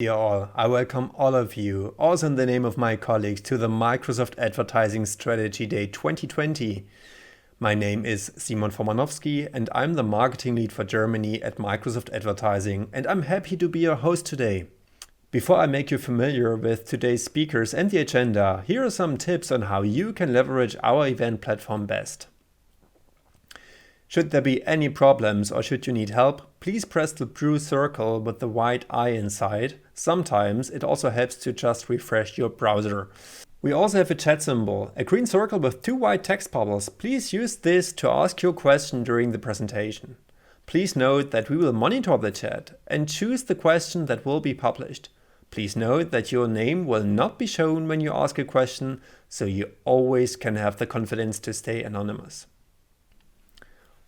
Dear all, I welcome all of you, also in the name of my colleagues, to the Microsoft Advertising Strategy Day 2020. My name is Simon Formanowski and I'm the marketing lead for Germany at Microsoft Advertising, and I'm happy to be your host today. Before I make you familiar with today's speakers and the agenda, here are some tips on how you can leverage our event platform best. Should there be any problems or should you need help, please press the blue circle with the white eye inside. Sometimes it also helps to just refresh your browser. We also have a chat symbol, a green circle with two white text bubbles. Please use this to ask your question during the presentation. Please note that we will monitor the chat and choose the question that will be published. Please note that your name will not be shown when you ask a question, so you always can have the confidence to stay anonymous.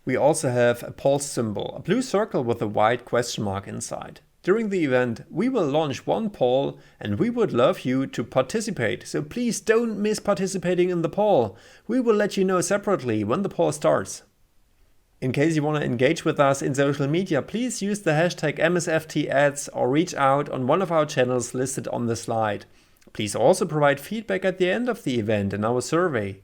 We also have a pulse symbol, a blue circle with a white question mark inside. During the event, we will launch one poll and we would love you to participate, so please don't miss participating in the poll. We will let you know separately when the poll starts. In case you want to engage with us in social media, please use the hashtag MSFTads or reach out on one of our channels listed on the slide. Please also provide feedback at the end of the event in our survey.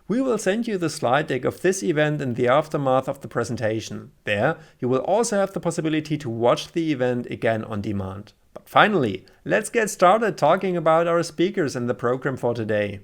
We will send you the slide deck of this event in the aftermath of the presentation. There, you will also have the possibility to watch the event again on demand. But finally, let's get started talking about our speakers and the program for today.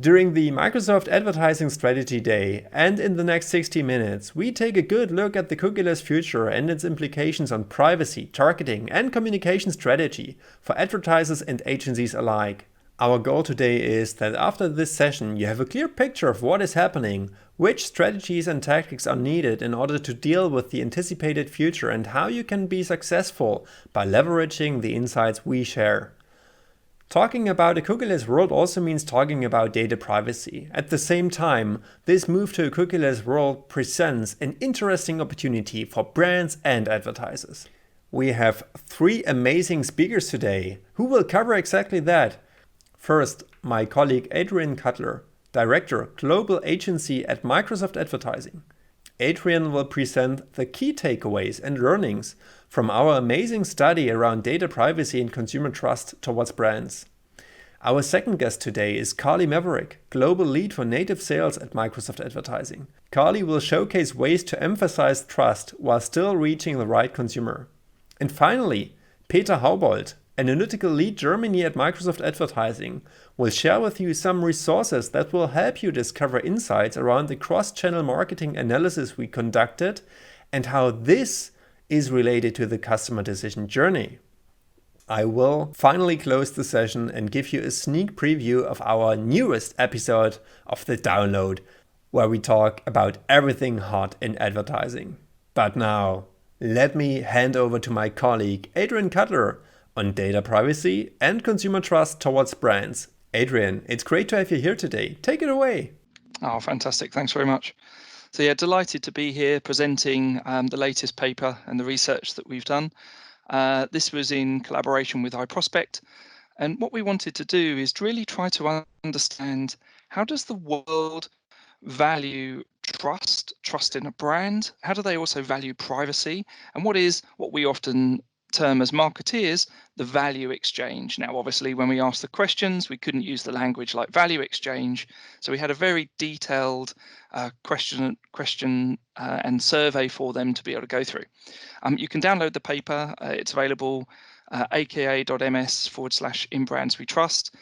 During the Microsoft Advertising Strategy Day and in the next 60 minutes, we take a good look at the cookieless future and its implications on privacy, targeting, and communication strategy for advertisers and agencies alike. Our goal today is that after this session you have a clear picture of what is happening, which strategies and tactics are needed in order to deal with the anticipated future, and how you can be successful by leveraging the insights we share. Talking about a cookieless world also means talking about data privacy. At the same time, this move to a cookieless world presents an interesting opportunity for brands and advertisers. We have three amazing speakers today who will cover exactly that. First, my colleague Adrian Cutler, Director, Global Agency at Microsoft Advertising. Adrian will present the key takeaways and learnings from our amazing study around data privacy and consumer trust towards brands. Our second guest today is Carly Maverick, Global Lead for Native Sales at Microsoft Advertising. Carly will showcase ways to emphasize trust while still reaching the right consumer. And finally, Peter Haubold, Analytical Lead Germany at Microsoft Advertising, will share with you some resources that will help you discover insights around the cross-channel marketing analysis we conducted and how this is related to the customer decision journey. I will finally close the session and give you a sneak preview of our newest episode of The Download, where we talk about everything hot in advertising. But now, let me hand over to my colleague Adrian Cutler on data privacy and consumer trust towards brands. Adrian, it's great to have you here today. Take it away. Oh, fantastic. Thanks very much. So yeah, delighted to be here presenting the latest paper and the research that we've done. This was in collaboration with iProspect. And what we wanted to do is to really try to understand, how does the world value trust in a brand? How do they also value privacy? And what we often term as marketeers the value exchange. Now, obviously, when we asked the questions, we couldn't use the language like value exchange, so we had a very detailed question and survey for them to be able to go through. You can download the paper. It's available aka.ms/in brands we trust.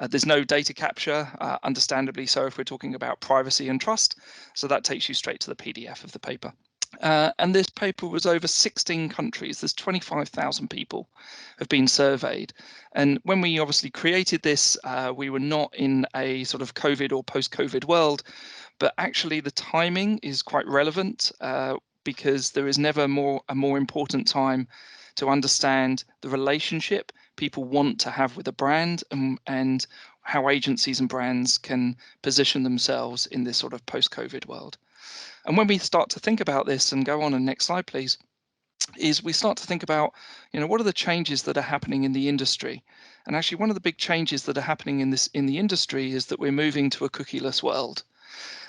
There's no data capture, understandably so, if we're talking about privacy and trust, so that takes you straight to the PDF of the paper. And this paper was over 16 countries. There's 25,000 people have been surveyed. And when we obviously created this, we were not in a sort of COVID or post-COVID world, but actually the timing is quite relevant because there is never a more important time to understand the relationship people want to have with a brand and how agencies and brands can position themselves in this sort of post-COVID world. And when we start to think about this, and go on, and next slide, please, is we start to think about, what are the changes that are happening in the industry? And actually, one of the big changes that are happening in the industry is that we're moving to a cookieless world.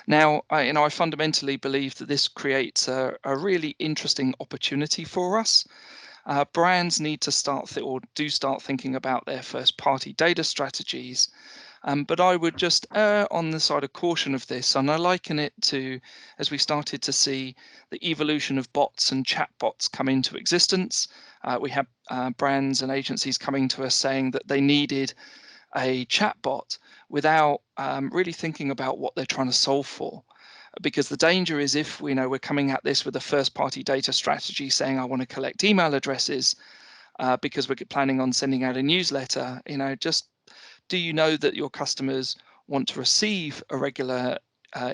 Now, I fundamentally believe that this creates a really interesting opportunity for us. brands need to start thinking about their first-party data strategies. But I would just err on the side of caution of this, and I liken it to, as we started to see the evolution of bots and chatbots come into existence. We have brands and agencies coming to us saying that they needed a chatbot without really thinking about what they're trying to solve for. Because the danger is, if we know we're coming at this with a first-party data strategy saying I want to collect email addresses because we're planning on sending out a newsletter, just do you know that your customers want to receive a regular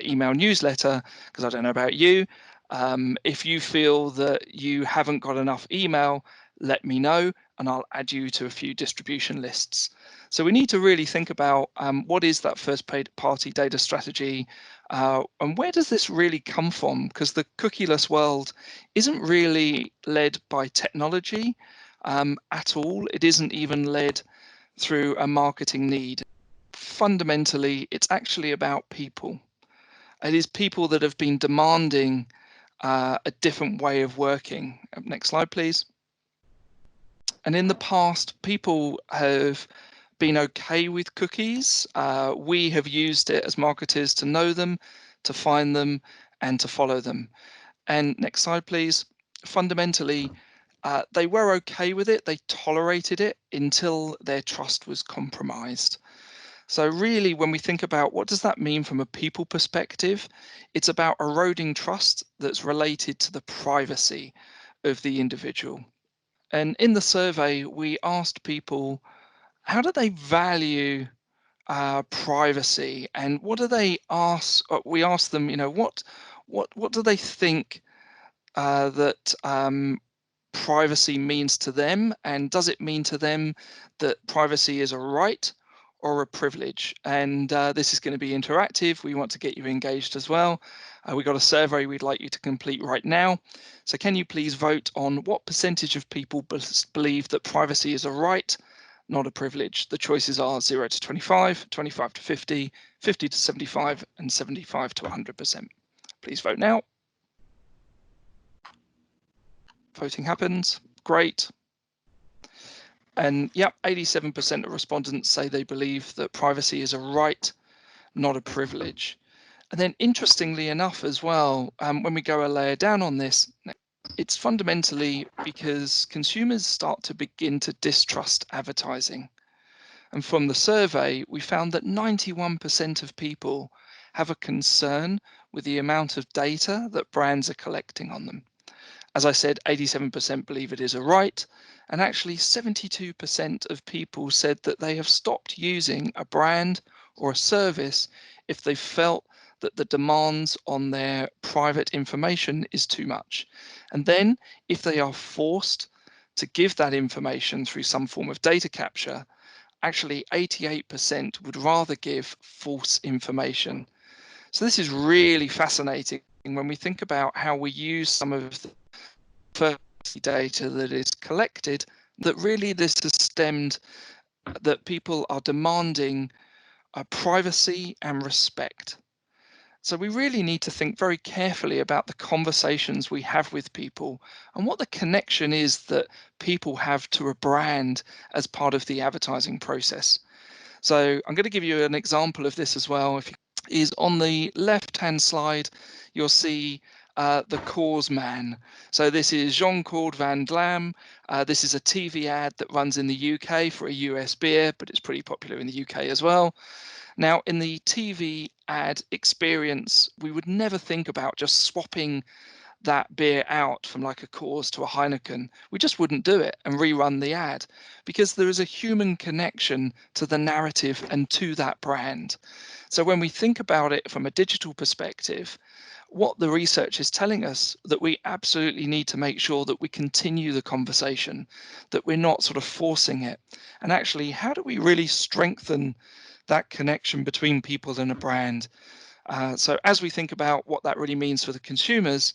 email newsletter? Because I don't know about you. If you feel that you haven't got enough email, let me know and I'll add you to a few distribution lists. So we need to really think about what is that first-party data strategy and where does this really come from? Because the cookieless world isn't really led by technology at all. It isn't even led through a marketing need. Fundamentally, it's actually about people. It is people that have been demanding a different way of working. Next slide, please. And in the past, people have been okay with cookies. We have used it as marketers to know them, to find them, and to follow them. And next slide, please. Fundamentally, they were okay with it. They tolerated it until their trust was compromised. So really, when we think about what does that mean from a people perspective, it's about eroding trust that's related to the privacy of the individual. And in the survey, we asked people, how do they value privacy, and what do they ask? We asked them, what do they think that privacy means to them, and does it mean to them that privacy is a right or a privilege? And this is going to be interactive. We want to get you engaged as well. We've got a survey we'd like you to complete right now. So can you please vote on what percentage of people believe that privacy is a right, not a privilege? The choices are 0 to 25, 25 to 50, 50 to 75, and 75 to 100%. Please vote now. Voting happens. Great. And yep, 87% of respondents say they believe that privacy is a right, not a privilege. And then interestingly enough as well, when we go a layer down on this, it's fundamentally because consumers start to begin to distrust advertising. And from the survey, we found that 91% of people have a concern with the amount of data that brands are collecting on them. As I said, 87% believe it is a right, and actually 72% of people said that they have stopped using a brand or a service if they felt that the demands on their private information is too much. And then if they are forced to give that information through some form of data capture, actually 88% would rather give false information. So this is really fascinating when we think about how we use some of the first data that is collected, that really this has stemmed that people are demanding privacy and respect. So we really need to think very carefully about the conversations we have with people and what the connection is that people have to a brand as part of the advertising process. So I'm going to give you an example of this as well. Is on the left-hand slide, you'll see the Cause Man. So this is Jean-Claude Van Damme. This is a TV ad that runs in the UK for a US beer, but it's pretty popular in the UK as well. Now, in the TV ad experience, we would never think about just swapping that beer out from like a Coors to a Heineken. We just wouldn't do it and rerun the ad because there is a human connection to the narrative and to that brand. So when we think about it from a digital perspective, what the research is telling us that we absolutely need to make sure that we continue the conversation, that we're not sort of forcing it. And actually, how do we really strengthen that connection between people and a brand? So as we think about what that really means for the consumers,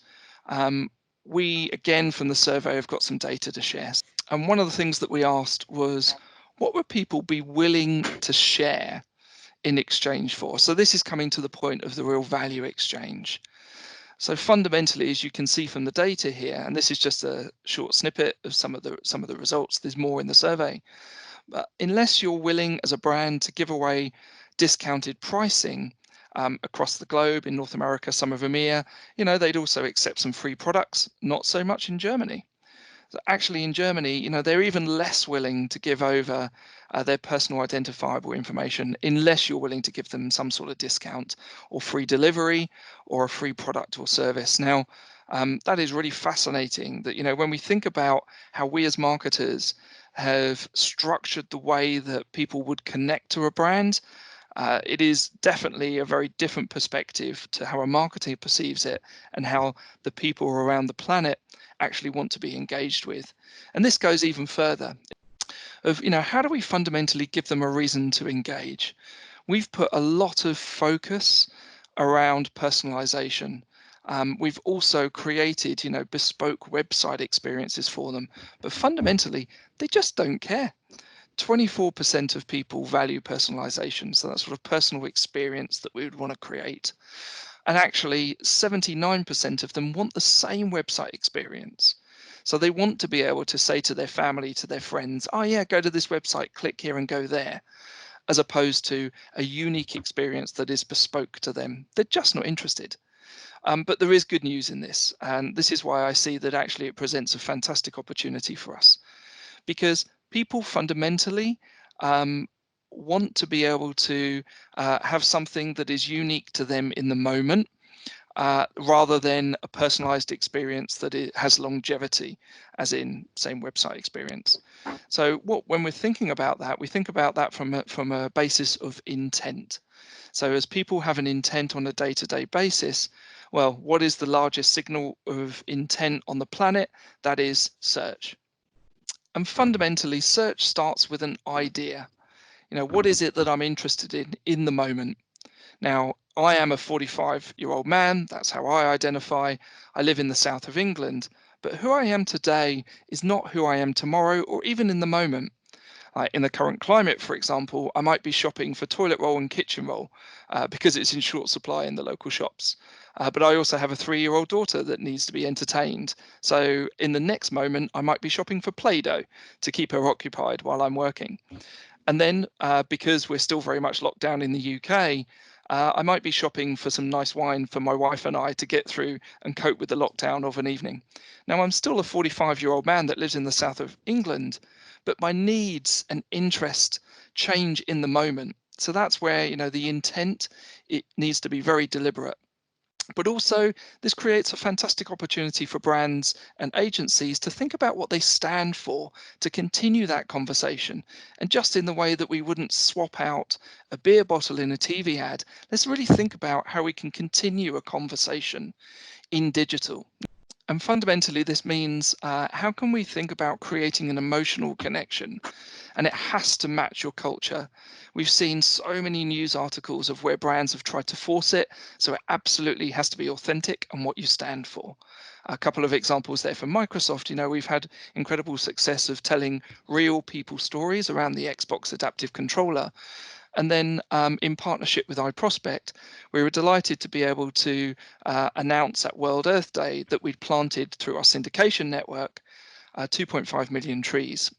we, again, from the survey, have got some data to share. And one of the things that we asked was, what would people be willing to share in exchange for? So this is coming to the point of the real value exchange. So fundamentally, as you can see from the data here, and this is just a short snippet of some of the results, there's more in the survey. But unless you're willing as a brand to give away discounted pricing across the globe, in North America, some of EMEA, they'd also accept some free products, not so much in Germany. So actually in Germany, they're even less willing to give over their personal identifiable information unless you're willing to give them some sort of discount or free delivery or a free product or service. Now, that is really fascinating that, when we think about how we as marketers have structured the way that people would connect to a brand, it is definitely a very different perspective to how a marketer perceives it and how the people around the planet actually want to be engaged with. And this goes even further of, how do we fundamentally give them a reason to engage? We've put a lot of focus around personalization. We've also created, bespoke website experiences for them, but fundamentally, they just don't care. 24% of people value personalization, so that sort of personal experience that we would want to create. And actually, 79% of them want the same website experience. So they want to be able to say to their family, to their friends, oh yeah, go to this website, click here and go there, as opposed to a unique experience that is bespoke to them. They're just not interested. But there is good news in this. And this is why I see that actually it presents a fantastic opportunity for us. Because people fundamentally want to be able to have something that is unique to them in the moment, rather than a personalized experience that it has longevity, as in same website experience. So when we're thinking about that, we think about that from a basis of intent. So as people have an intent on a day-to-day basis, well, what is the largest signal of intent on the planet? That is search. And fundamentally, search starts with an idea. What is it that I'm interested in the moment? Now, I am a 45-year-old man. That's how I identify. I live in the south of England. But who I am today is not who I am tomorrow or even in the moment. In the current climate, for example, I might be shopping for toilet roll and kitchen roll because it's in short supply in the local shops. But I also have a 3-year-old daughter that needs to be entertained. So in the next moment, I might be shopping for Play-Doh to keep her occupied while I'm working. And then because we're still very much locked down in the UK, I might be shopping for some nice wine for my wife and I to get through and cope with the lockdown of an evening. Now, I'm still a 45-year-old man that lives in the south of England, but my needs and interests change in the moment. So that's where, the intent, it needs to be very deliberate. But also, this creates a fantastic opportunity for brands and agencies to think about what they stand for, to continue that conversation. And just in the way that we wouldn't swap out a beer bottle in a TV ad, let's really think about how we can continue a conversation in digital. And fundamentally, this means how can we think about creating an emotional connection? And it has to match your culture. We've seen so many news articles of where brands have tried to force it. So it absolutely has to be authentic and what you stand for. A couple of examples there from Microsoft. We've had incredible success of telling real people stories around the Xbox Adaptive Controller. And then in partnership with iProspect, we were delighted to be able to announce at World Earth Day that we'd planted through our syndication network 2.5 million trees.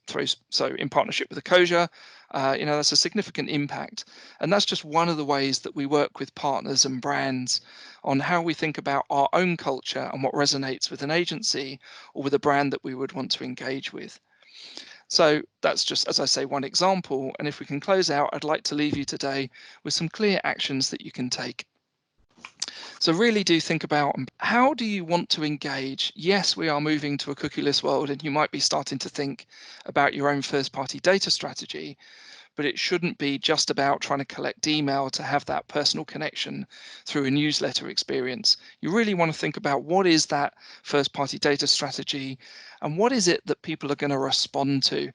So in partnership with Ecosia, that's a significant impact. And that's just one of the ways that we work with partners and brands on how we think about our own culture and what resonates with an agency or with a brand that we would want to engage with. So that's just, as I say, one example. And if we can close out, I'd like to leave you today with some clear actions that you can take. So really do think about how do you want to engage? Yes, we are moving to a cookieless world, and you might be starting to think about your own first-party data strategy, but it shouldn't be just about trying to collect email to have that personal connection through a newsletter experience. You really want to think about what is that first-party data strategy and what is it that people are going to respond to.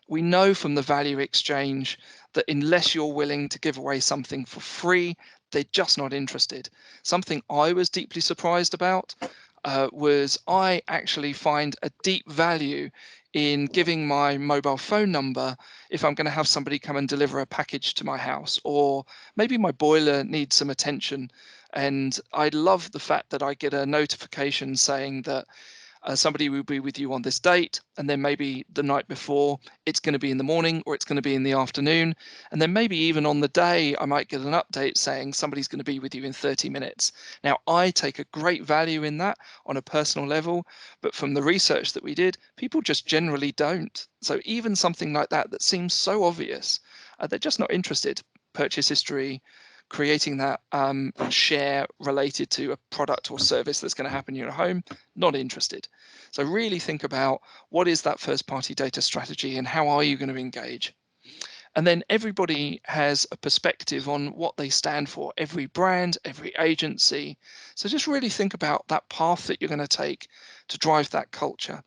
We know from the value exchange that unless you're willing to give away something for free, they're just not interested. Something I was deeply surprised about was I actually find a deep value in giving my mobile phone number if I'm going to have somebody come and deliver a package to my house, or maybe my boiler needs some attention And I love the fact that I get a notification saying that somebody will be with you on this date, and then maybe the night before it's going to be in the morning or it's going to be in the afternoon, and then maybe even on the day I might get an update saying somebody's going to be with you in 30 minutes. Now, I take a great value in that on a personal level, but from the research that we did, people just generally don't. So even something like that seems so obvious, they're just not interested. Purchase history, creating that share related to a product or service that's going to happen in your home, not interested. So really think about what is that first party data strategy and how are you going to engage? And then everybody has a perspective on what they stand for, every brand, every agency. So just really think about that path that you're going to take to drive that culture.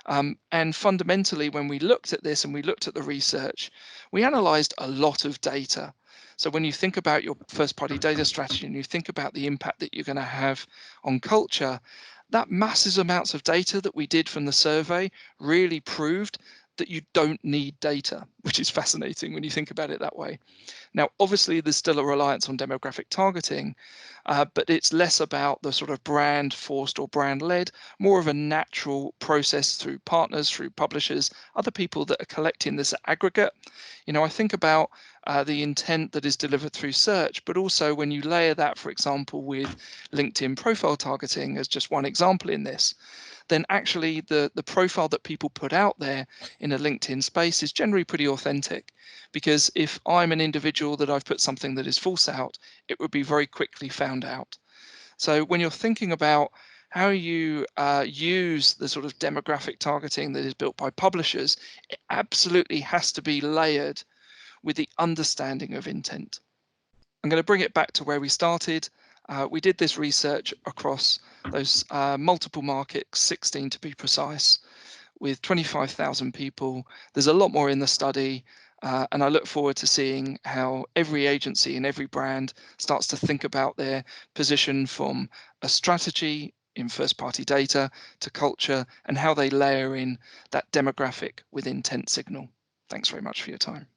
And fundamentally, when we looked at this and we looked at the research, we analyzed a lot of data. So when you think about your first party data strategy and you think about the impact that you're going to have on culture, that massive amounts of data that we did from the survey really proved that you don't need data, which is fascinating when you think about it that way. Now, obviously, there's still a reliance on demographic targeting, but it's less about the sort of brand forced or brand led, more of a natural process through partners, through publishers, other people that are collecting this aggregate. I think about the intent that is delivered through search, but also when you layer that, for example, with LinkedIn profile targeting as just one example in this, then actually the profile that people put out there in a LinkedIn space is generally pretty authentic. Because if I'm an individual that I've put something that is false out, it would be very quickly found out. So when you're thinking about how you use the sort of demographic targeting that is built by publishers, it absolutely has to be layered with the understanding of intent. I'm going to bring it back to where we started. We did this research across those multiple markets, 16 to be precise, with 25,000 people. There's a lot more in the study, and I look forward to seeing how every agency and every brand starts to think about their position from a strategy in first-party data to culture and how they layer in that demographic with intent signal. Thanks very much for your time.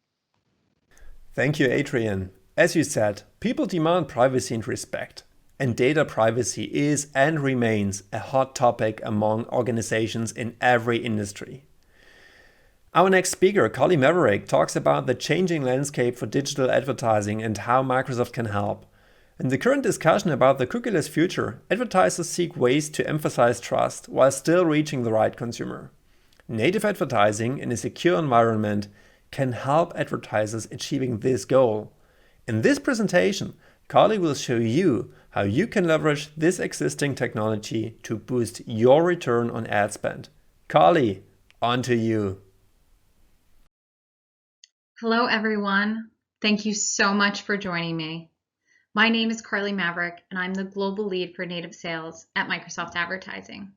Thank you, Adrian. As you said, people demand privacy and respect. And data privacy is and remains a hot topic among organizations in every industry. Our next speaker, Maverick, talks about the changing landscape for digital advertising and how Microsoft can help. In the current discussion about the cookieless future, advertisers seek ways to emphasize trust while still reaching the right consumer. Native advertising in a secure environment can help advertisers achieving this goal. In this presentation, Carly will show you how you can leverage this existing technology to boost your return on ad spend. Carly, on to you. Hello, everyone. Thank you so much for joining me. My name is Carly Maverick, and I'm the Global Lead for Native Sales at Microsoft Advertising.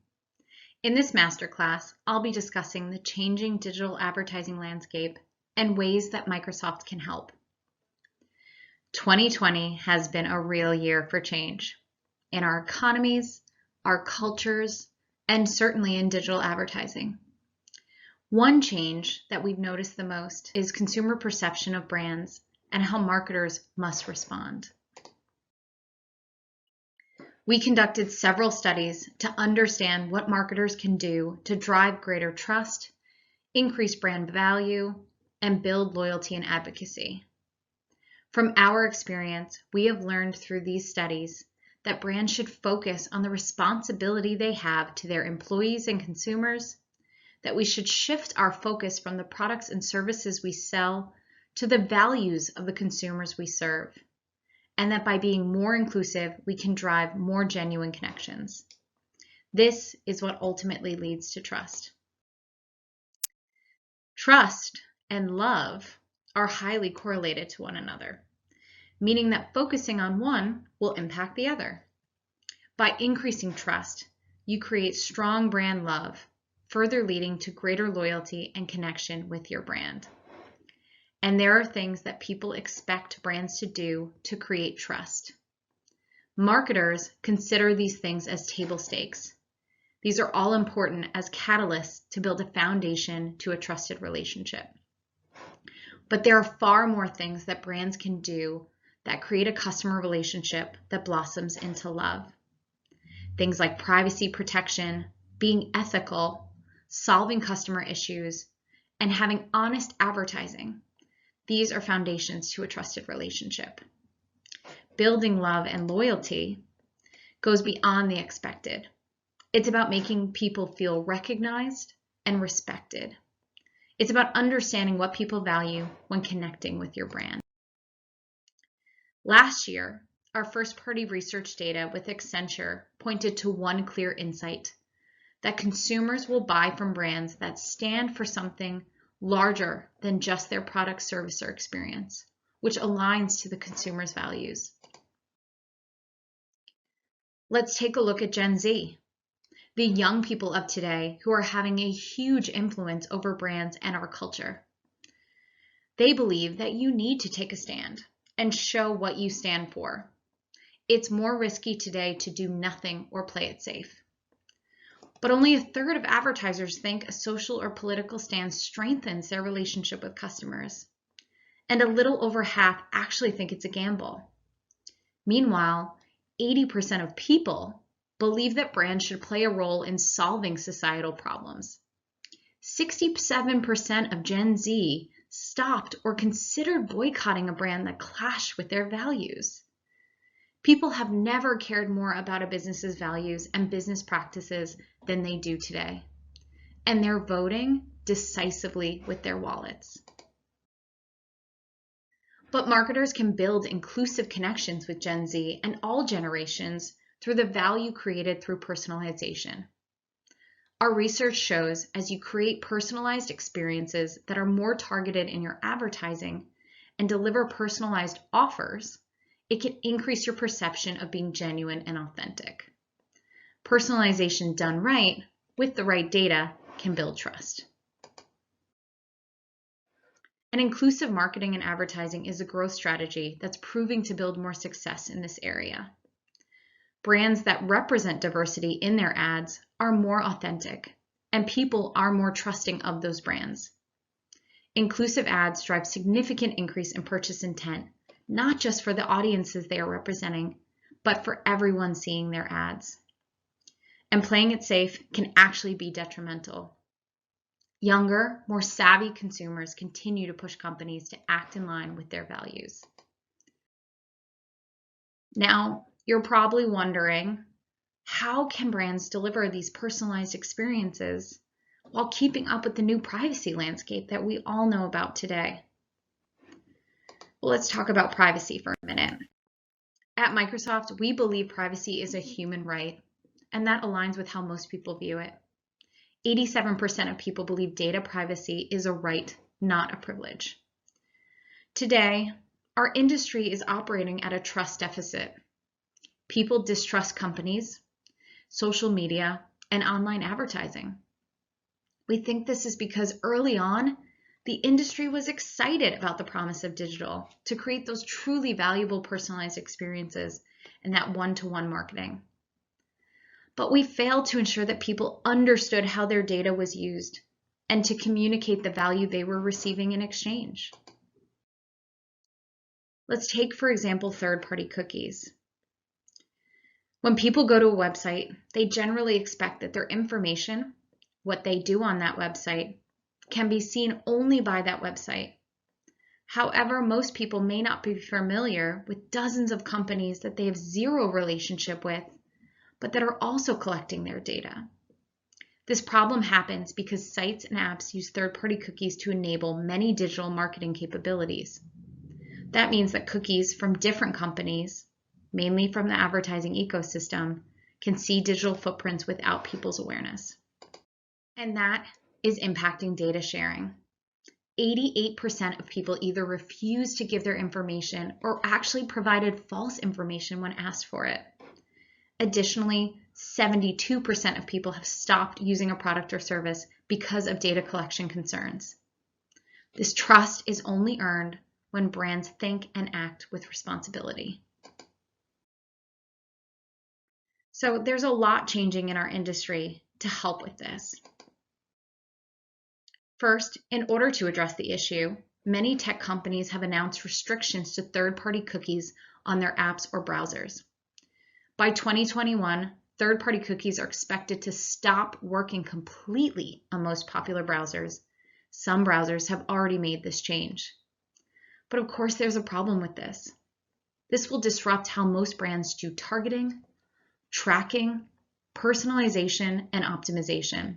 In this masterclass, I'll be discussing the changing digital advertising landscape and ways that Microsoft can help. 2020 has been a real year for change in our economies, our cultures, and certainly in digital advertising. One change that we've noticed the most is consumer perception of brands and how marketers must respond. We conducted several studies to understand what marketers can do to drive greater trust, increase brand value, and build loyalty and advocacy. From our experience, we have learned through these studies that brands should focus on the responsibility they have to their employees and consumers, that we should shift our focus from the products and services we sell to the values of the consumers we serve, and that by being more inclusive, we can drive more genuine connections. This is what ultimately leads to trust. Trust and love are highly correlated to one another, meaning that focusing on one will impact the other. By increasing trust, you create strong brand love, further leading to greater loyalty and connection with your brand. And there are things that people expect brands to do to create trust. Marketers consider these things as table stakes. These are all important as catalysts to build a foundation to a trusted relationship. But there are far more things that brands can do that create a customer relationship that blossoms into love. Things like privacy protection, being ethical, solving customer issues, and having honest advertising. These are foundations to a trusted relationship. Building love and loyalty goes beyond the expected. It's about making people feel recognized and respected. It's about understanding what people value when connecting with your brand. Last year, our first-party research data with Accenture pointed to one clear insight, that consumers will buy from brands that stand for something larger than just their product, service, or experience, which aligns to the consumer's values. Let's take a look at Gen Z, the young people of today who are having a huge influence over brands and our culture. They believe that you need to take a stand and show what you stand for. It's more risky today to do nothing or play it safe. But only a third of advertisers think a social or political stand strengthens their relationship with customers. And a little over half actually think it's a gamble. Meanwhile, 80% of people believe that brands should play a role in solving societal problems. 67% of Gen Z stopped or considered boycotting a brand that clashed with their values. People have never cared more about a business's values and business practices than they do today, and they're voting decisively with their wallets. But marketers can build inclusive connections with Gen Z and all generations through the value created through personalization. Our research shows as you create personalized experiences that are more targeted in your advertising and deliver personalized offers, it can increase your perception of being genuine and authentic. Personalization done right, with the right data, can build trust. And inclusive marketing and advertising is a growth strategy that's proving to build more success in this area. Brands that represent diversity in their ads are more authentic, and people are more trusting of those brands. Inclusive ads drive significant increase in purchase intent, not just for the audiences they are representing, but for everyone seeing their ads. And playing it safe can actually be detrimental. Younger, more savvy consumers continue to push companies to act in line with their values. Now, you're probably wondering, how can brands deliver these personalized experiences while keeping up with the new privacy landscape that we all know about today? Well, let's talk about privacy for a minute. At Microsoft, we believe privacy is a human right, and that aligns with how most people view it. 87% of people believe data privacy is a right, not a privilege. Today, our industry is operating at a trust deficit. People distrust companies, social media, and online advertising. We think this is because early on, the industry was excited about the promise of digital to create those truly valuable personalized experiences and that one-to-one marketing. But we failed to ensure that people understood how their data was used and to communicate the value they were receiving in exchange. Let's take, for example, third-party cookies. When people go to a website, they generally expect that their information, what they do on that website, can be seen only by that website. However, most people may not be familiar with dozens of companies that they have zero relationship with, but that are also collecting their data. This problem happens because sites and apps use third-party cookies to enable many digital marketing capabilities. That means that cookies from different companies, mainly from the advertising ecosystem, can see digital footprints without people's awareness. And that is impacting data sharing. 88% of people either refuse to give their information or actually provided false information when asked for it. Additionally, 72% of people have stopped using a product or service because of data collection concerns. This trust is only earned when brands think and act with responsibility. So there's a lot changing in our industry to help with this. First, in order to address the issue, many tech companies have announced restrictions to third-party cookies on their apps or browsers. By 2021, third-party cookies are expected to stop working completely on most popular browsers. Some browsers have already made this change. But of course, there's a problem with this. This will disrupt how most brands do targeting, tracking, personalization, and optimization.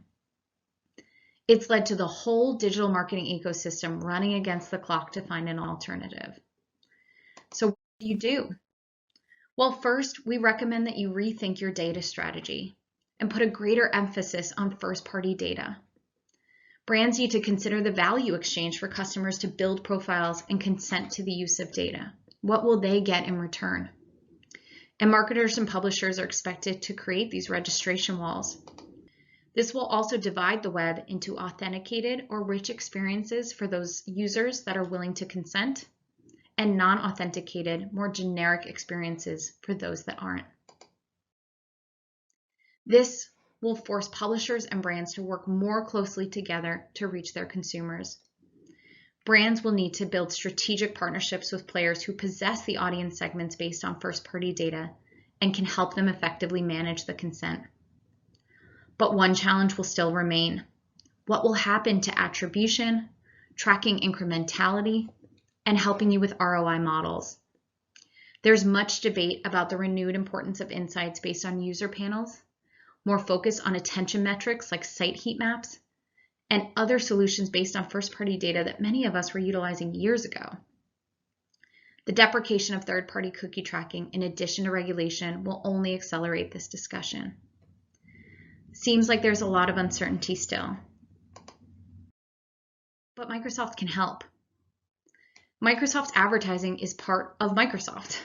It's led to the whole digital marketing ecosystem running against the clock to find an alternative. So what do you do? Well, first, we recommend that you rethink your data strategy and put a greater emphasis on first-party data. Brands need to consider the value exchange for customers to build profiles and consent to the use of data. What will they get in return? And marketers and publishers are expected to create these registration walls. This will also divide the web into authenticated or rich experiences for those users that are willing to consent, and non-authenticated, more generic experiences for those that aren't. This will force publishers and brands to work more closely together to reach their consumers. Brands will need to build strategic partnerships with players who possess the audience segments based on first-party data and can help them effectively manage the consent. But one challenge will still remain. What will happen to attribution, tracking incrementality, and helping you with ROI models? There's much debate about the renewed importance of insights based on user panels, more focus on attention metrics like site heat maps, and other solutions based on first-party data that many of us were utilizing years ago. The deprecation of third-party cookie tracking in addition to regulation will only accelerate this discussion. Seems like there's a lot of uncertainty still. But Microsoft can help. Microsoft Advertising is part of Microsoft,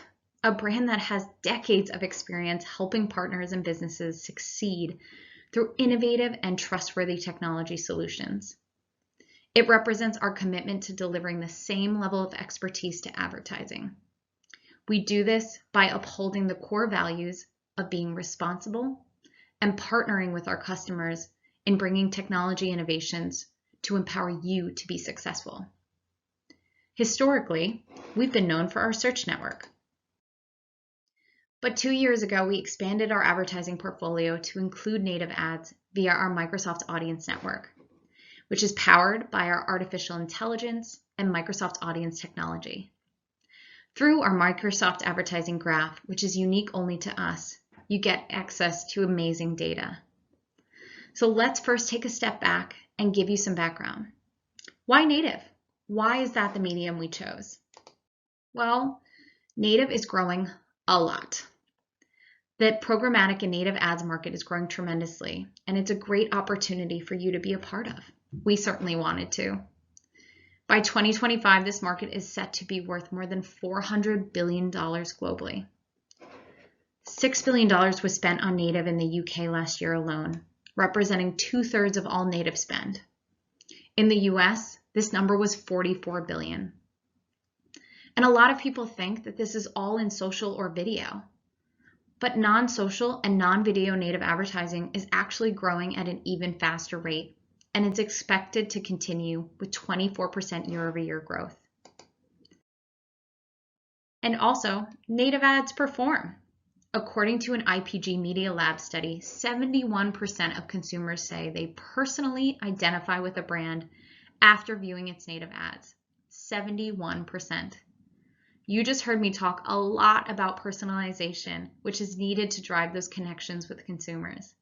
a brand that has decades of experience helping partners and businesses succeed through innovative and trustworthy technology solutions. It represents our commitment to delivering the same level of expertise to advertising. We do this by upholding the core values of being responsible and partnering with our customers in bringing technology innovations to empower you to be successful. Historically, we've been known for our search network. But 2 years ago, we expanded our advertising portfolio to include native ads via our Microsoft Audience Network, which is powered by our artificial intelligence and Microsoft Audience technology. Through our Microsoft Advertising Graph, which is unique only to us, you get access to amazing data. So let's first take a step back and give you some background. Why native? Why is that the medium we chose? Well, native is growing a lot. The programmatic and native ads market is growing tremendously, and it's a great opportunity for you to be a part of. We certainly wanted to. By 2025, this market is set to be worth more than $400 billion globally. $6 billion was spent on native in the UK last year alone, representing 2/3 of all native spend. In the US, this number was $44 billion. And a lot of people think that this is all in social or video. But non-social and non-video native advertising is actually growing at an even faster rate, and it's expected to continue with 24% year-over-year growth. And also, native ads perform. According to an IPG Media Lab study, 71% of consumers say they personally identify with a brand after viewing its native ads. 71%. You just heard me talk a lot about personalization, which is needed to drive those connections with consumers.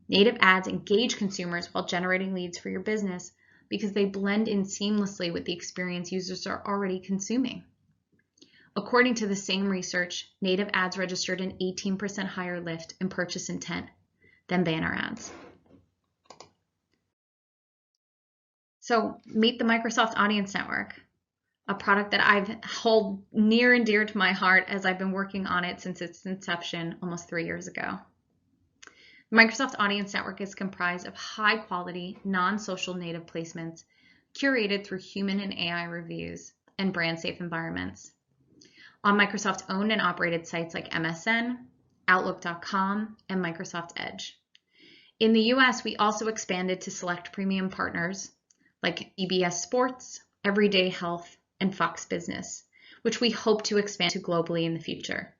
Native ads engage consumers while generating leads for your business because they blend in seamlessly with the experience users are already consuming. According to the same research, native ads registered an 18% higher lift in purchase intent than banner ads. So meet the Microsoft Audience Network, a product that I've held near and dear to my heart as I've been working on it since its inception almost 3 years ago. The Microsoft Audience Network is comprised of high-quality, non-social native placements curated through human and AI reviews and brand-safe environments on Microsoft owned and operated sites like MSN, Outlook.com, and Microsoft Edge. In the US, we also expanded to select premium partners like CBS Sports, everyday health, and Fox Business, which we hope to expand to globally in the future.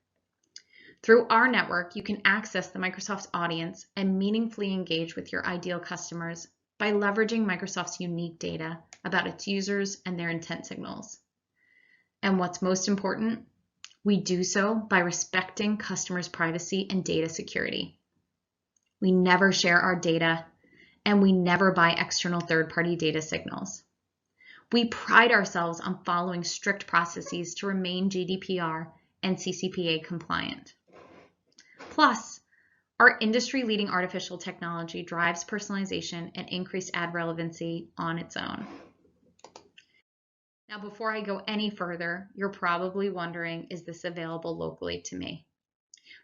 Through our network, you can access the Microsoft audience and meaningfully engage with your ideal customers by leveraging Microsoft's unique data about its users and their intent signals. And what's most important, we do so by respecting customers' privacy and data security. We never share our data, and we never buy external third-party data signals. We pride ourselves on following strict processes to remain GDPR and CCPA compliant. Plus, our industry-leading artificial technology drives personalization and increased ad relevancy on its own. Now, before I go any further, you're probably wondering, is this available locally to me?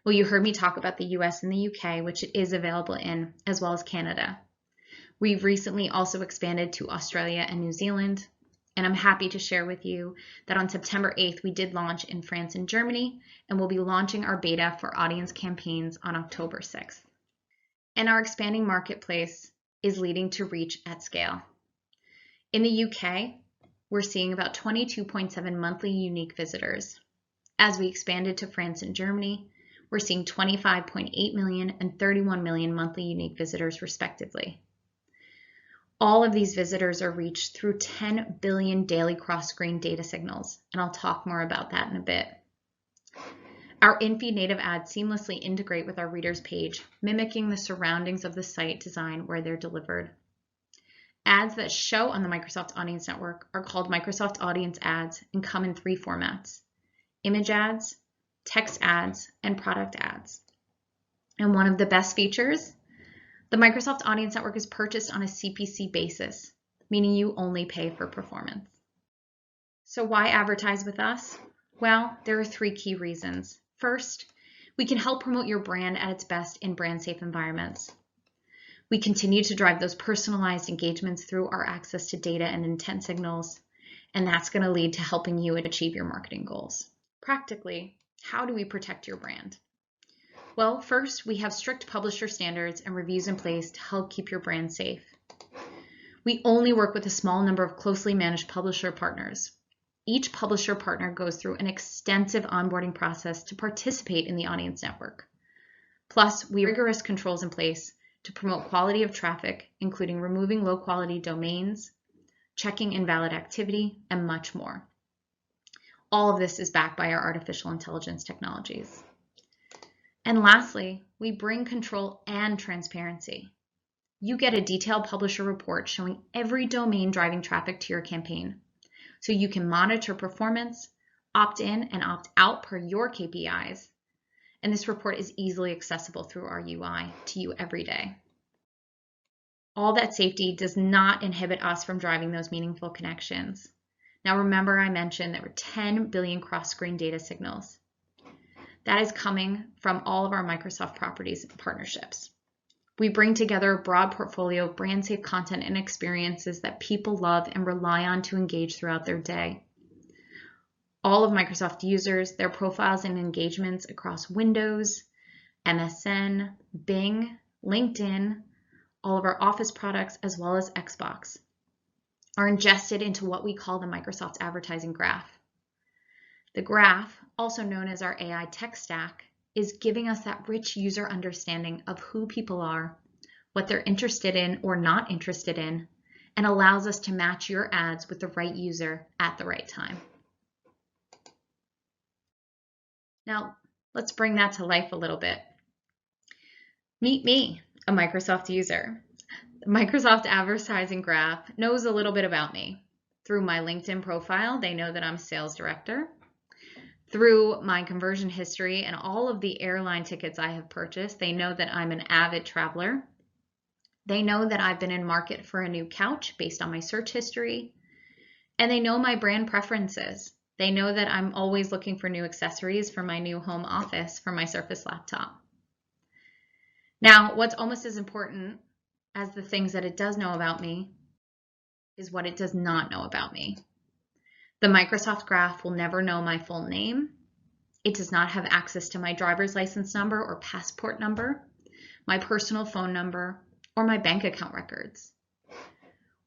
Well, you heard me talk about the US and the UK, which it is available in, as well as Canada. We've recently also expanded to Australia and New Zealand, and I'm happy to share with you that on September 8th, we did launch in France and Germany, and we'll be launching our beta for audience campaigns on October 6th. And our expanding marketplace is leading to reach at scale. In the UK, we're seeing about 22.7 monthly unique visitors. As we expanded to France and Germany, we're seeing 25.8 million and 31 million monthly unique visitors respectively. All of these visitors are reached through 10 billion daily cross-screen data signals, and I'll talk more about that in a bit. Our in-feed native ads seamlessly integrate with our reader's page, mimicking the surroundings of the site design where they're delivered. Ads that show on the Microsoft Audience Network are called Microsoft Audience Ads and come in 3 formats: image ads, text ads, and product ads. And one of the best features, the Microsoft Audience Network is purchased on a CPC basis, meaning you only pay for performance. So why advertise with us? Well, there are 3 key reasons. First, we can help promote your brand at its best in brand-safe environments. We continue to drive those personalized engagements through our access to data and intent signals, and that's going to lead to helping you achieve your marketing goals. Practically, how do we protect your brand? Well, first, we have strict publisher standards and reviews in place to help keep your brand safe. We only work with a small number of closely managed publisher partners. Each publisher partner goes through an extensive onboarding process to participate in the Audience Network. Plus, we have rigorous controls in place to promote quality of traffic, including removing low-quality domains, checking invalid activity, and much more. All of this is backed by our artificial intelligence technologies. And lastly, we bring control and transparency. You get a detailed publisher report showing every domain driving traffic to your campaign, so you can monitor performance, opt in and opt out per your KPIs. And this report is easily accessible through our UI to you every day. All that safety does not inhibit us from driving those meaningful connections. Now remember, I mentioned there were 10 billion cross-screen data signals. That is coming from all of our Microsoft properties and partnerships. We bring together a broad portfolio of brand-safe content and experiences that people love and rely on to engage throughout their day. All of Microsoft users, their profiles and engagements across Windows, MSN, Bing, LinkedIn, all of our Office products, as well as Xbox, are ingested into what we call the Microsoft Advertising Graph. The graph, also known as our AI tech stack, is giving us that rich user understanding of who people are, what they're interested in or not interested in, and allows us to match your ads with the right user at the right time. Now, let's bring that to life a little bit. Meet me, a Microsoft user. The Microsoft Advertising Graph knows a little bit about me. Through my LinkedIn profile, they know that I'm a sales director. Through my conversion history and all of the airline tickets I have purchased, they know that I'm an avid traveler. They know that I've been in market for a new couch based on my search history. And they know my brand preferences. They know that I'm always looking for new accessories for my new home office for my Surface laptop. Now, what's almost as important as the things that it does know about me is what it does not know about me. The Microsoft Graph will never know my full name. It does not have access to my driver's license number or passport number, my personal phone number, or my bank account records.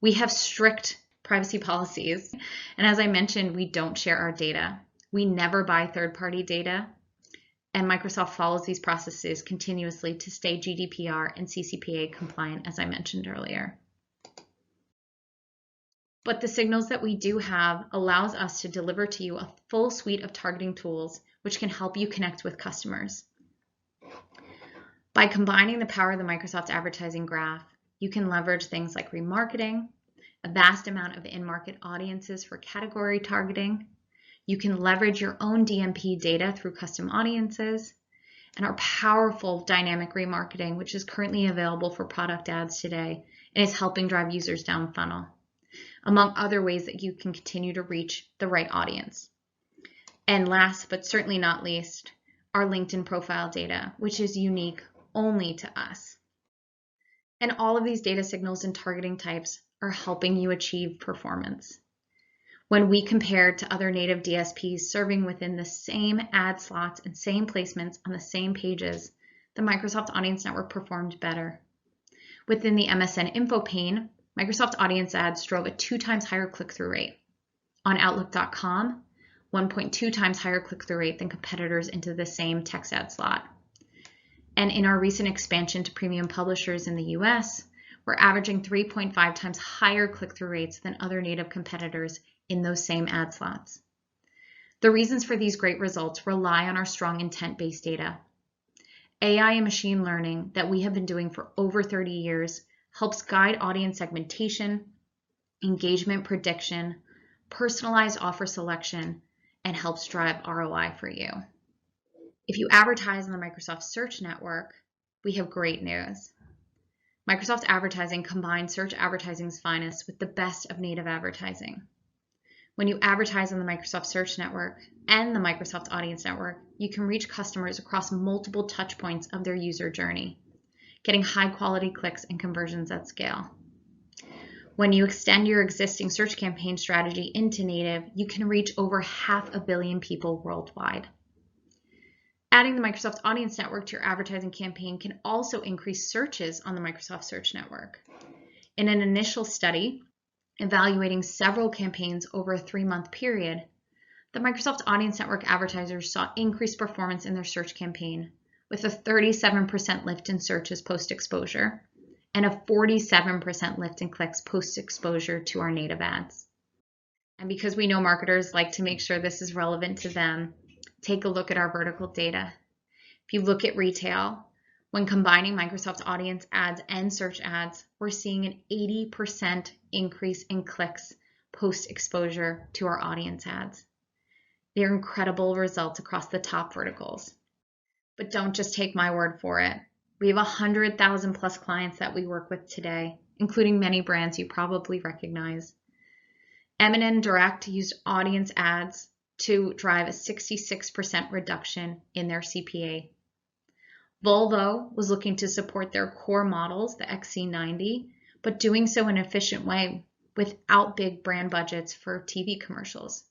We have strict privacy policies. And as I mentioned, we don't share our data. We never buy third-party data. And Microsoft follows these processes continuously to stay GDPR and CCPA compliant, as I mentioned earlier. But the signals that we do have allows us to deliver to you a full suite of targeting tools which can help you connect with customers. By combining the power of the Microsoft advertising graph, you can leverage things like remarketing, a vast amount of in-market audiences for category targeting. You can leverage your own DMP data through custom audiences, and our powerful dynamic remarketing, which is currently available for product ads today and is helping drive users down funnel, among other ways that you can continue to reach the right audience. And last, but certainly not least, our LinkedIn profile data, which is unique only to us. And all of these data signals and targeting types are helping you achieve performance. When we compared to other native DSPs serving within the same ad slots and same placements on the same pages, the Microsoft Audience Network performed better. Within the MSN info pane, Microsoft Audience Ads drove a 2 times higher click-through rate. On Outlook.com, 1.2 times higher click-through rate than competitors into the same text ad slot. And in our recent expansion to premium publishers in the US, we're averaging 3.5 times higher click-through rates than other native competitors in those same ad slots. The reasons for these great results rely on our strong intent-based data. AI and machine learning that we have been doing for over 30 years helps guide audience segmentation, engagement prediction, personalized offer selection, and helps drive ROI for you. If you advertise on the Microsoft Search Network, we have great news. Microsoft Advertising combines search advertising's finest with the best of native advertising. When you advertise on the Microsoft Search Network and the Microsoft Audience Network, you can reach customers across multiple touch points of their user journey, getting high-quality clicks and conversions at scale. When you extend your existing search campaign strategy into native, you can reach over 500 million people worldwide. Adding the Microsoft Audience Network to your advertising campaign can also increase searches on the Microsoft Search Network. In an initial study, evaluating several campaigns over a 3-month period, the Microsoft Audience Network advertisers saw increased performance in their search campaign, with a 37% lift in searches post-exposure and a 47% lift in clicks post-exposure to our native ads. And because we know marketers like to make sure this is relevant to them, take a look at our vertical data. If you look at retail, when combining Microsoft Audience ads and search ads, we're seeing an 80% increase in clicks post-exposure to our audience ads. They're incredible results across the top verticals. But don't just take my word for it. We have 100,000 plus clients that we work with today, including many brands you probably recognize. M&N Direct used audience ads to drive a 66% reduction in their CPA. Volvo was looking to support their core models, the XC90, but doing so in an efficient way without big brand budgets for TV commercials.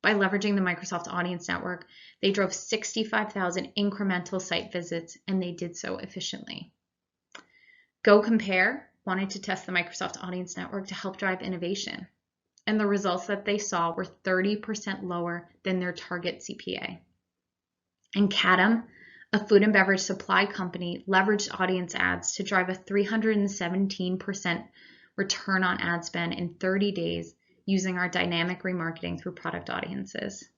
By leveraging the Microsoft Audience Network, they drove 65,000 incremental site visits, and they did so efficiently. GoCompare wanted to test the Microsoft Audience Network to help drive innovation, and the results that they saw were 30% lower than their target CPA. And Cadam, a food and beverage supply company, leveraged audience ads to drive a 317% return on ad spend in 30 days using our dynamic remarketing through product audiences.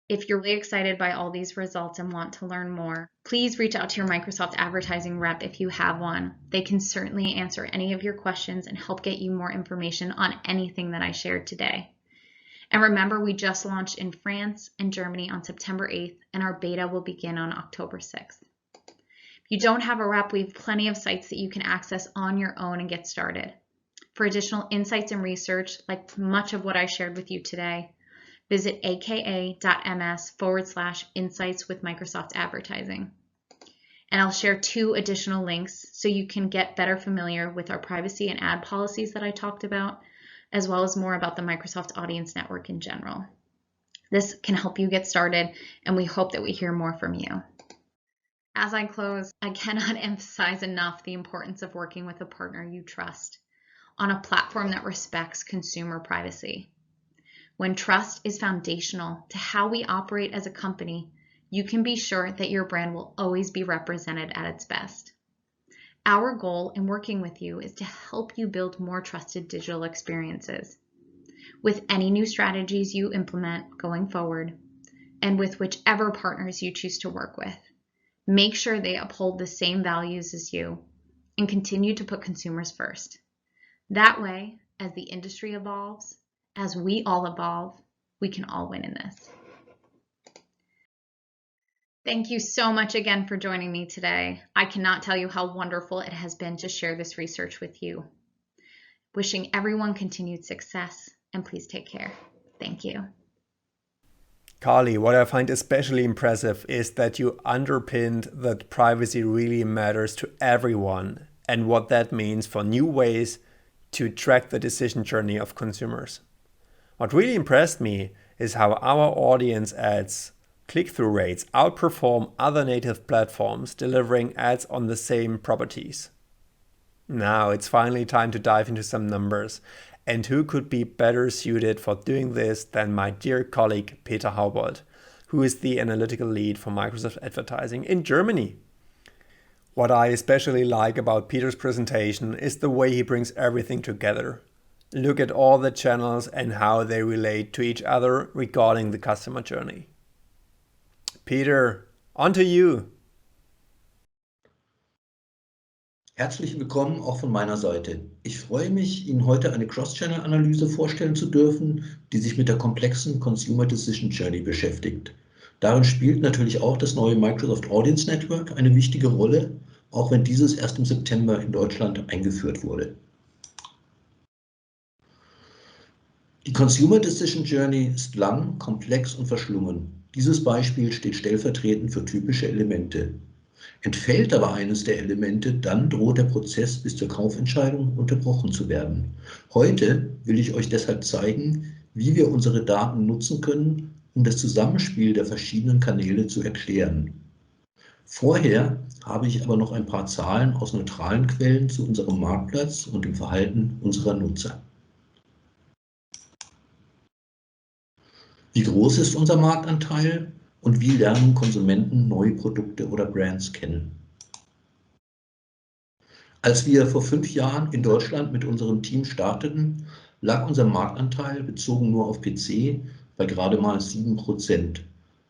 If you're really excited by all these results and want to learn more, please reach out to your Microsoft advertising rep if you have one. They can certainly answer any of your questions and help get you more information on anything that I shared today. And remember, we just launched in France and Germany on September 8th, and our beta will begin on October 6th. If you don't have a rep, we have plenty of sites that you can access on your own and get started. For additional insights and research, like much of what I shared with you today, visit aka.ms/insights with Microsoft Advertising. And I'll share 2 additional links so you can get better familiar with our privacy and ad policies that I talked about, as well as more about the Microsoft Audience Network in general. This can help you get started, and we hope that we hear more from you. As I close, I cannot emphasize enough the importance of working with a partner you trust. on a platform that respects consumer privacy. When trust is foundational to how we operate as a company, you can be sure that your brand will always be represented at its best. Our goal in working with you is to help you build more trusted digital experiences. With any new strategies you implement going forward, and with whichever partners you choose to work with, make sure they uphold the same values as you and continue to put consumers first. That way, as the industry evolves, as we all evolve, we can all win in this. Thank you so much again for joining me today. I cannot tell you how wonderful it has been to share this research with you. Wishing everyone continued success, and please take care. Thank you. Carly, what I find especially impressive is that you underpinned that privacy really matters to everyone and what that means for new ways to track the decision journey of consumers. What really impressed me is how our audience ads click-through rates outperform other native platforms delivering ads on the same properties. Now it's finally time to dive into some numbers. And who could be better suited for doing this than my dear colleague Peter Haubold, who is the analytical lead for Microsoft Advertising in Germany. What I especially like about Peter's presentation is the way he brings everything together. Look at all the channels and how they relate to each other regarding the customer journey. Peter, on to you. Herzlich willkommen auch von meiner Seite. Ich freue mich, Ihnen heute eine Cross-Channel-Analyse vorstellen zu dürfen, die sich mit der komplexen Consumer Decision Journey beschäftigt. Darin spielt natürlich auch das neue Microsoft Audience Network eine wichtige Rolle, auch wenn dieses erst im September in Deutschland eingeführt wurde. Die Consumer Decision Journey ist lang, komplex und verschlungen. Dieses Beispiel steht stellvertretend für typische Elemente. Entfällt aber eines der Elemente, dann droht der Prozess bis zur Kaufentscheidung unterbrochen zu werden. Heute will ich euch deshalb zeigen, wie wir unsere Daten nutzen können, um das Zusammenspiel der verschiedenen Kanäle zu erklären. Vorher habe ich aber noch ein paar Zahlen aus neutralen Quellen zu unserem Marktplatz und dem Verhalten unserer Nutzer. Wie groß ist unser Marktanteil? Und wie lernen Konsumenten neue Produkte oder Brands kennen? Als wir vor 5 Jahren in Deutschland mit unserem Team starteten, lag unser Marktanteil bezogen nur auf PC bei gerade mal 7%.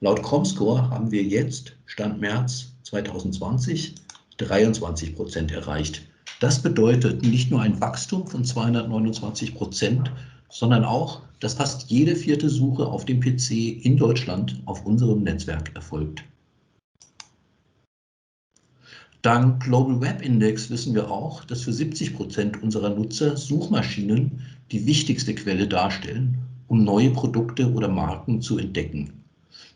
Laut Comscore haben wir jetzt, Stand März 2020, 23% erreicht. Das bedeutet nicht nur ein Wachstum von 229%, sondern auch, dass fast jede 4. Suche auf dem PC in Deutschland auf unserem Netzwerk erfolgt. Dank Global Web Index wissen wir auch, dass für 70% unserer Nutzer Suchmaschinen die wichtigste Quelle darstellen, um neue Produkte oder Marken zu entdecken.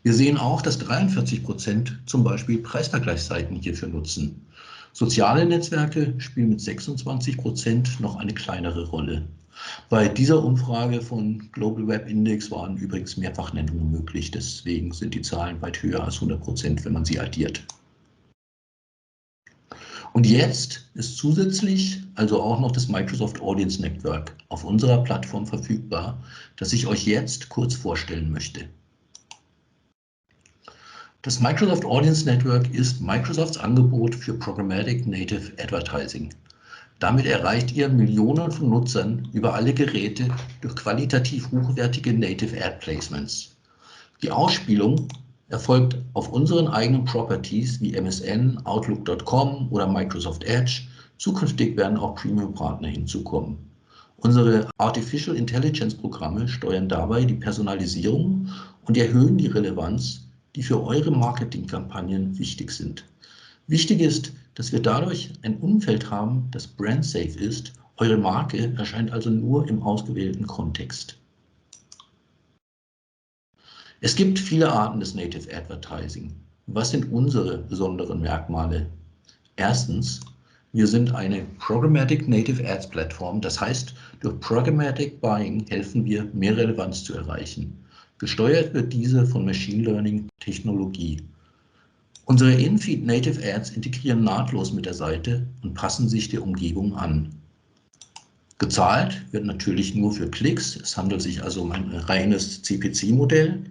Wir sehen auch, dass 43% zum Beispiel Preisvergleichsseiten hierfür nutzen. Soziale Netzwerke spielen mit 26% noch eine kleinere Rolle. Bei dieser Umfrage von Global Web Index waren übrigens Mehrfachnennungen möglich, deswegen sind die Zahlen weit höher als 100%, wenn man sie addiert. Und jetzt ist zusätzlich also auch noch das Microsoft Audience Network auf unserer Plattform verfügbar, das ich euch jetzt kurz vorstellen möchte. Das Microsoft Audience Network ist Microsofts Angebot für Programmatic Native Advertising. Damit erreicht ihr Millionen von Nutzern über alle Geräte durch qualitativ hochwertige Native Ad Placements. Die Ausspielung erfolgt auf unseren eigenen Properties wie MSN, Outlook.com oder Microsoft Edge. Zukünftig werden auch Premium-Partner hinzukommen. Unsere Artificial Intelligence Programme steuern dabei die Personalisierung und erhöhen die Relevanz, die für eure Marketingkampagnen wichtig sind. Wichtig ist, dass wir dadurch ein Umfeld haben, das brand-safe ist. Eure Marke erscheint also nur im ausgewählten Kontext. Es gibt viele Arten des Native Advertising. Was sind unsere besonderen Merkmale? Erstens, wir sind eine Programmatic Native Ads Plattform. Das heißt, durch Programmatic Buying helfen wir, mehr Relevanz zu erreichen. Gesteuert wird diese von Machine Learning Technologie. Unsere In-Feed Native Ads integrieren nahtlos mit der Seite und passen sich der Umgebung an. Gezahlt wird natürlich nur für Klicks. Es handelt sich also um ein reines CPC-Modell.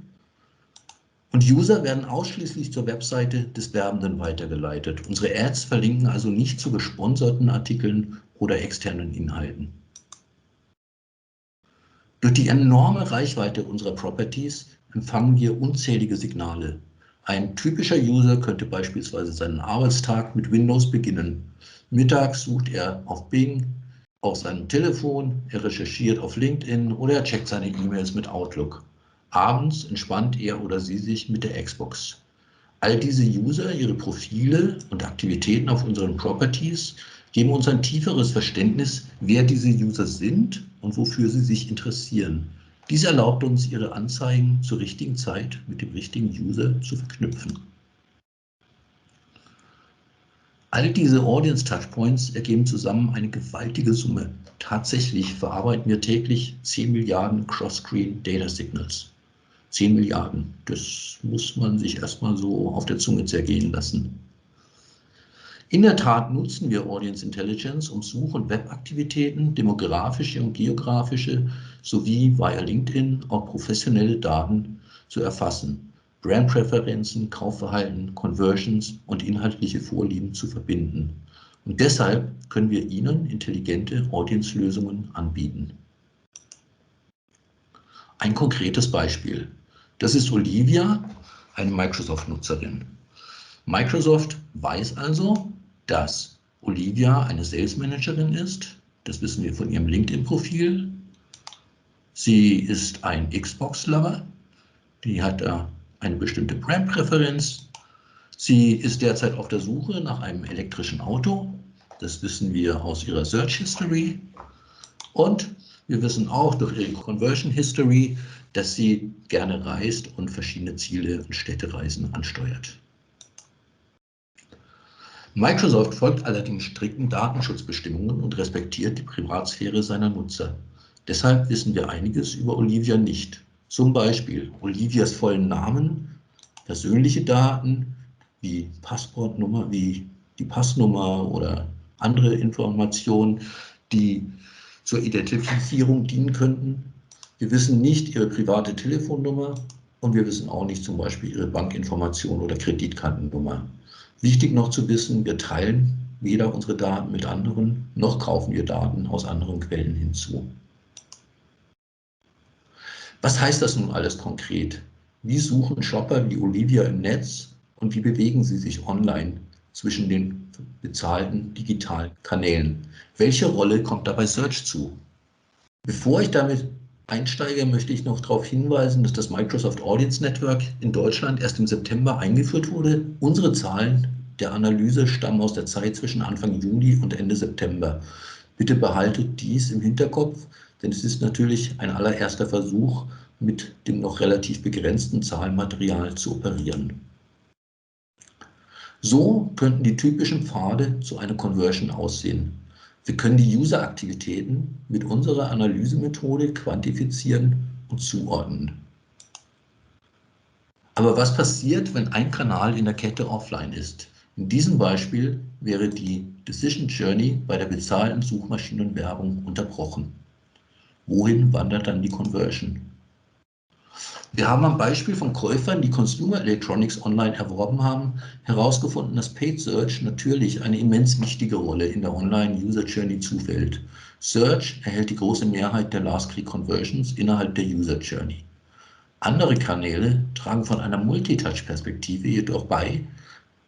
Und User werden ausschließlich zur Webseite des Werbenden weitergeleitet. Unsere Ads verlinken also nicht zu gesponserten Artikeln oder externen Inhalten. Durch die enorme Reichweite unserer Properties empfangen wir unzählige Signale. Ein typischer User könnte beispielsweise seinen Arbeitstag mit Windows beginnen. Mittags sucht er auf Bing, auf seinem Telefon, er recherchiert auf LinkedIn oder er checkt seine E-Mails mit Outlook. Abends entspannt er oder sie sich mit der Xbox. All diese User, ihre Profile und Aktivitäten auf unseren Properties geben uns ein tieferes Verständnis, wer diese User sind und wofür sie sich interessieren. Dies erlaubt uns, ihre Anzeigen zur richtigen Zeit mit dem richtigen User zu verknüpfen. All diese Audience Touchpoints ergeben zusammen eine gewaltige Summe. Tatsächlich verarbeiten wir täglich 10 Milliarden Cross-Screen Data Signals. 10 Milliarden, das muss man sich erstmal so auf der Zunge zergehen lassen. In der Tat nutzen wir Audience Intelligence, um Such- und Webaktivitäten, demografische und geografische sowie via LinkedIn auch professionelle Daten zu erfassen, Brandpräferenzen, Kaufverhalten, Conversions und inhaltliche Vorlieben zu verbinden. Und deshalb können wir Ihnen intelligente Audience-Lösungen anbieten. Ein konkretes Beispiel. Das ist Olivia, eine Microsoft-Nutzerin. Microsoft weiß also, dass Olivia eine Sales Managerin ist. Das wissen wir von ihrem LinkedIn-Profil. Sie ist ein Xbox-Lover. Die hat da eine bestimmte Brandpräferenz. Sie ist derzeit auf der Suche nach einem elektrischen Auto. Das wissen wir aus ihrer Search History. Und wir wissen auch durch ihre Conversion History, dass sie gerne reist und verschiedene Ziele und Städtereisen ansteuert. Microsoft folgt allerdings strikten Datenschutzbestimmungen und respektiert die Privatsphäre seiner Nutzer. Deshalb wissen wir einiges über Olivia nicht. Zum Beispiel Olivias vollen Namen, persönliche Daten wie Passportnummer, wie die Passnummer oder andere Informationen, die zur Identifizierung dienen könnten. Wir wissen nicht ihre private Telefonnummer und wir wissen auch nicht zum Beispiel ihre Bankinformation oder Kreditkartennummer. Wichtig noch zu wissen, wir teilen weder unsere Daten mit anderen, noch kaufen wir Daten aus anderen Quellen hinzu. Was heißt das nun alles konkret? Wie suchen Shopper wie Olivia im Netz und wie bewegen sie sich online zwischen den bezahlten digitalen Kanälen? Welche Rolle kommt dabei Search zu? Bevor ich damit einsteige, möchte ich noch darauf hinweisen, dass das Microsoft Audience Network in Deutschland erst im September eingeführt wurde. Unsere Zahlen der Analyse stammen aus der Zeit zwischen Anfang Juli und Ende September. Bitte behaltet dies im Hinterkopf, denn es ist natürlich ein allererster Versuch, mit dem noch relativ begrenzten Zahlenmaterial zu operieren. So könnten die typischen Pfade zu einer Conversion aussehen. Wir können die User-Aktivitäten mit unserer Analysemethode quantifizieren und zuordnen. Aber was passiert, wenn ein Kanal in der Kette offline ist? In diesem Beispiel wäre die Decision Journey bei der bezahlten Suchmaschinenwerbung unterbrochen. Wohin wandert dann die Conversion? Wir haben am Beispiel von Käufern, die Consumer Electronics online erworben haben, herausgefunden, dass Paid Search natürlich eine immens wichtige Rolle in der Online-User Journey zufällt. Search erhält die große Mehrheit der Last-Click-Conversions innerhalb der User Journey. Andere Kanäle tragen von einer Multitouch-Perspektive jedoch bei.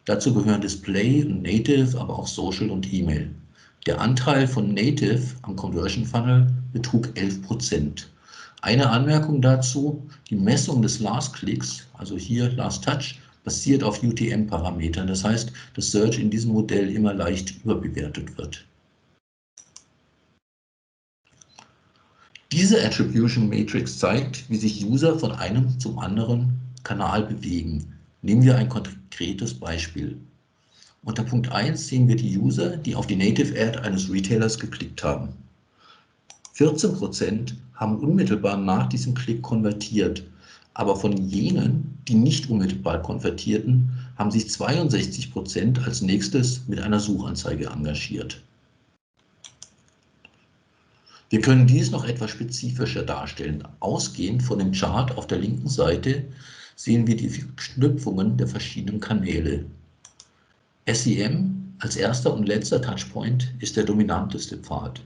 Dazu gehören Display und Native, aber auch Social und E-Mail. Der Anteil von Native am Conversion Funnel betrug 11%. Eine Anmerkung dazu, die Messung des Last Clicks, also hier Last Touch, basiert auf UTM-Parametern. Das heißt, dass Search in diesem Modell immer leicht überbewertet wird. Diese Attribution Matrix zeigt, wie sich User von einem zum anderen Kanal bewegen. Nehmen wir ein konkretes Beispiel. Unter Punkt 1 sehen wir die User, die auf die Native Ad eines Retailers geklickt haben. 14% haben unmittelbar nach diesem Klick konvertiert, aber von jenen, die nicht unmittelbar konvertierten, haben sich 62% als nächstes mit einer Suchanzeige engagiert. Wir können dies noch etwas spezifischer darstellen. Ausgehend von dem Chart auf der linken Seite sehen wir die Verknüpfungen der verschiedenen Kanäle. SEM als erster und letzter Touchpoint ist der dominanteste Pfad.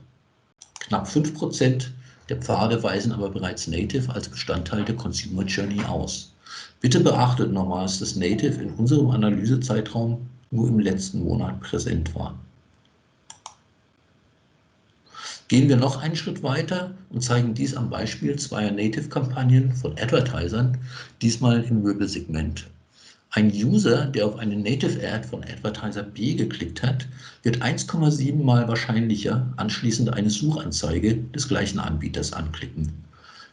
Knapp 5% der Pfade weisen aber bereits Native als Bestandteil der Consumer Journey aus. Bitte beachtet nochmals, dass Native in unserem Analysezeitraum nur im letzten Monat präsent war. Gehen wir noch einen Schritt weiter und zeigen dies am Beispiel zweier Native-Kampagnen von Advertisern, diesmal im Möbelsegment. Ein User, der auf eine Native-Ad von Advertiser B geklickt hat, wird 1,7 Mal wahrscheinlicher anschließend eine Suchanzeige des gleichen Anbieters anklicken.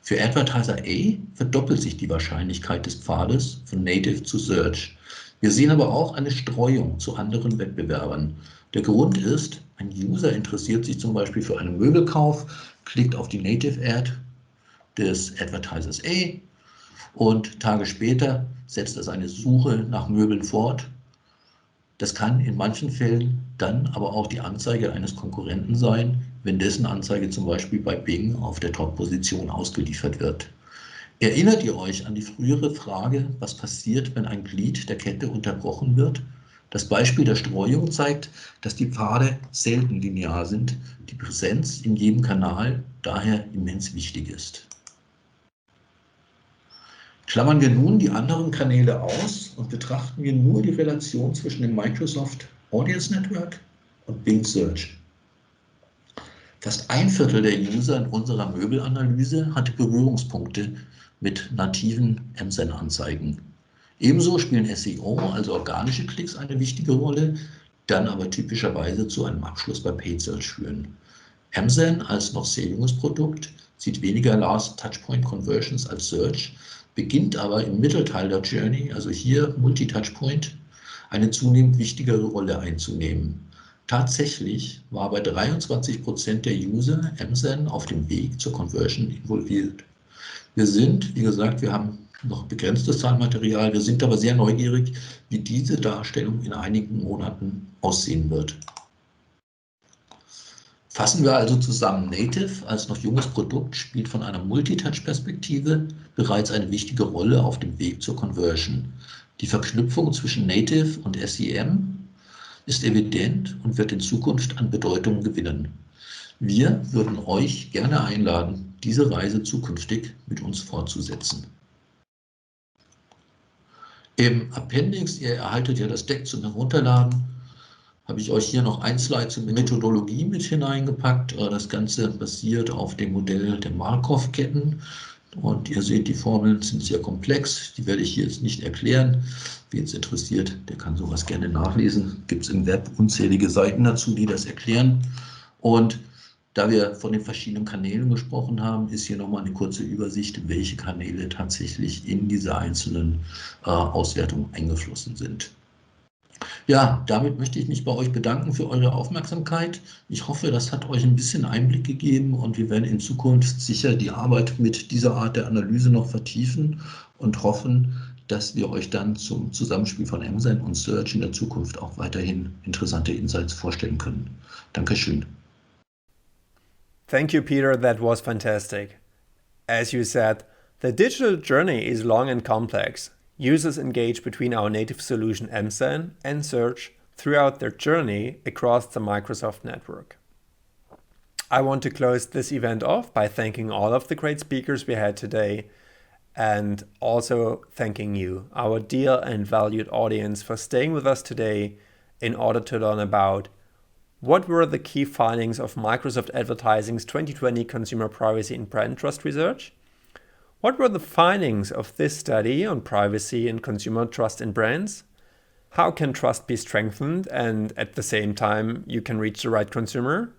Für Advertiser A verdoppelt sich die Wahrscheinlichkeit des Pfades von Native zu Search. Wir sehen aber auch eine Streuung zu anderen Wettbewerbern. Der Grund ist, ein User interessiert sich zum Beispiel für einen Möbelkauf, klickt auf die Native-Ad des Advertisers A und Tage später setzt er seine Suche nach Möbeln fort. Das kann in manchen Fällen dann aber auch die Anzeige eines Konkurrenten sein, wenn dessen Anzeige zum Beispiel bei Bing auf der Top-Position ausgeliefert wird. Erinnert ihr euch an die frühere Frage, was passiert, wenn ein Glied der Kette unterbrochen wird? Das Beispiel der Streuung zeigt, dass die Pfade selten linear sind, die Präsenz in jedem Kanal daher immens wichtig ist. Klammern wir nun die anderen Kanäle aus und betrachten wir nur die Relation zwischen dem Microsoft Audience Network und Bing Search. Fast ein Viertel der User in unserer Möbelanalyse hatte Berührungspunkte mit nativen MSAN-Anzeigen. Ebenso spielen SEO, also organische Klicks, eine wichtige Rolle, dann aber typischerweise zu einem Abschluss bei Paid Search führen. MSAN als noch sehr junges Produkt sieht weniger Last Touchpoint Conversions als Search, beginnt aber im Mittelteil der Journey, also hier Multi-Touchpoint, eine zunehmend wichtigere Rolle einzunehmen. Tatsächlich war bei 23% der User MSAN auf dem Weg zur Conversion involviert. Wir sind, wie gesagt, wir haben noch begrenztes Zahlenmaterial, wir sind aber sehr neugierig, wie diese Darstellung in einigen Monaten aussehen wird. Fassen wir also zusammen, Native als noch junges Produkt spielt von einer Multitouch-Perspektive bereits eine wichtige Rolle auf dem Weg zur Conversion. Die Verknüpfung zwischen Native und SEM ist evident und wird in Zukunft an Bedeutung gewinnen. Wir würden euch gerne einladen, diese Reise zukünftig mit uns fortzusetzen. Im Appendix, ihr erhaltet ja das Deck zum Herunterladen, habe ich euch hier noch ein Slide zur Methodologie mit hineingepackt. Das Ganze basiert auf dem Modell der Markov-Ketten. Und ihr seht, die Formeln sind sehr komplex. Die werde ich hier jetzt nicht erklären. Wen es interessiert, der kann sowas gerne nachlesen. Gibt es im Web unzählige Seiten dazu, die das erklären. Und da wir von den verschiedenen Kanälen gesprochen haben, ist hier nochmal eine kurze Übersicht, welche Kanäle tatsächlich in diese einzelnen Auswertungen eingeflossen sind. Ja, damit möchte ich mich bei euch bedanken für eure Aufmerksamkeit. Ich hoffe, das hat euch ein bisschen Einblick gegeben und wir werden in Zukunft sicher die Arbeit mit dieser Art der Analyse noch vertiefen und hoffen, dass wir euch dann zum Zusammenspiel von MSAN und Search in der Zukunft auch weiterhin interessante Insights vorstellen können. Dankeschön. Thank you, Peter. That was fantastic. As you said, the digital journey is long and complex. Users engage between our native solution MSAN and Search throughout their journey across the Microsoft network. I want to close this event off by thanking all of the great speakers we had today and also thanking you, our dear and valued audience, for staying with us today in order to learn about what were the key findings of Microsoft Advertising's 2020 Consumer Privacy and Brand Trust Research? What were the findings of this study on privacy and consumer trust in brands? How can trust be strengthened and at the same time you can reach the right consumer?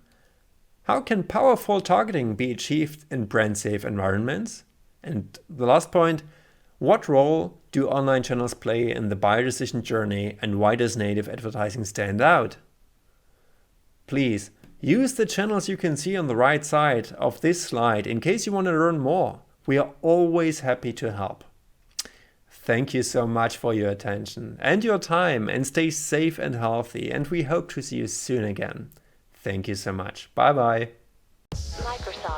How can powerful targeting be achieved in brand-safe environments? And the last point, what role do online channels play in the buyer decision journey and why does native advertising stand out? Please use the channels you can see on the right side of this slide in case you want to learn more. We are always happy to help. Thank you so much for your attention and your time, and stay safe and healthy, and we hope to see you soon again. Thank you so much. Bye bye. Microsoft.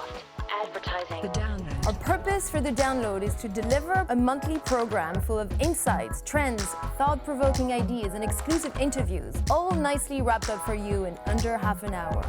The download. Our purpose for the download is to deliver a monthly program full of insights, trends, thought-provoking ideas, and exclusive interviews, all nicely wrapped up for you in under half an hour.